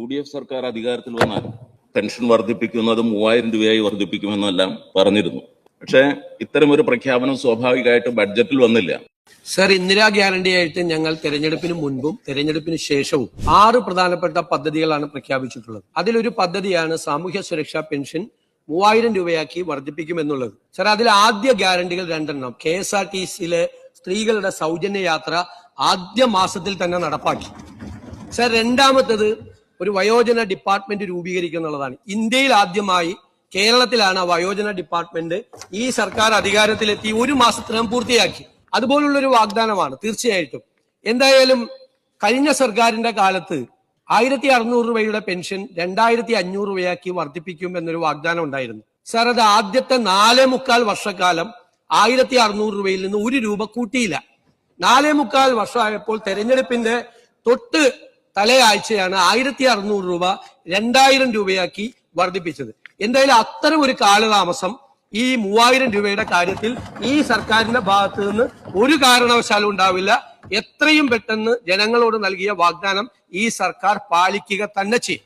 UDF സർക്കാർ അധികാരത്തിൽ വന്നാൽ പെൻഷൻ വർദ്ധിപ്പിക്കുന്നത് 3000 രൂപയായി വർദ്ധിപ്പിക്കുമെന്നെല്ലാം പറഞ്ഞിരുന്നു. പക്ഷേ ഇത്തരമൊരു പ്രഖ്യാപനം സ്വാഭാവികമായിട്ട് ബഡ്ജറ്റിൽ വന്നില്ല. സർ, ഇന്ദിരാ ഗ്യാരണ്ടി ആയിട്ട് ഞങ്ങൾ തെരഞ്ഞെടുപ്പിന് മുൻപും തെരഞ്ഞെടുപ്പിന് ശേഷവും 6 പ്രധാനപ്പെട്ട പദ്ധതികളാണ് പ്രഖ്യാപിച്ചിട്ടുള്ളത്. അതിലൊരു പദ്ധതിയാണ് സാമൂഹ്യ സുരക്ഷാ പെൻഷൻ 3000 രൂപയാക്കി വർദ്ധിപ്പിക്കുമെന്നുള്ളത്. സർ, അതിൽ ആദ്യ ഗ്യാരണ്ടികൾ 2 KSRTCയിലെ സ്ത്രീകളുടെ സൗജന്യ യാത്ര ആദ്യ മാസത്തിൽ തന്നെ നടപ്പാക്കി. സർ, രണ്ടാമത്തത് ഒരു വയോജന ഡിപ്പാർട്ട്മെന്റ് രൂപീകരിക്കുക എന്നുള്ളതാണ്. ഇന്ത്യയിൽ ആദ്യമായി കേരളത്തിലാണ് ആ വയോജന ഡിപ്പാർട്ട്മെന്റ് ഈ സർക്കാർ അധികാരത്തിലെത്തി 1 മാസത്തിനകം പൂർത്തിയാക്കി. അതുപോലുള്ളൊരു വാഗ്ദാനമാണ് തീർച്ചയായിട്ടും. എന്തായാലും കഴിഞ്ഞ സർക്കാരിന്റെ കാലത്ത് 1600 രൂപയുടെ പെൻഷൻ 2500 രൂപയാക്കി വർദ്ധിപ്പിക്കും എന്നൊരു വാഗ്ദാനം ഉണ്ടായിരുന്നു. സാർ, അത് ആദ്യത്തെ 4.25 വർഷക്കാലം 1600 രൂപയിൽ നിന്ന് 1 രൂപ കൂട്ടിയില്ല. 4.25 വർഷമായപ്പോൾ തെരഞ്ഞെടുപ്പിന്റെ തൊട്ട് തലയാഴ്ചയാണ് 1600 രൂപ 2000 രൂപയാക്കി വർദ്ധിപ്പിച്ചത്. എന്തായാലും അത്തരം ഒരു കാലതാമസം ഈ 3000 രൂപയുടെ കാര്യത്തിൽ ഈ സർക്കാരിന്റെ ഭാഗത്ത് നിന്ന് ഒരു കാരണവശാലും ഉണ്ടാവില്ല. എത്രയും പെട്ടെന്ന് ജനങ്ങളോട് നൽകിയ വാഗ്ദാനം ഈ സർക്കാർ പാലിക്കുക തന്നെ ചെയ്യും.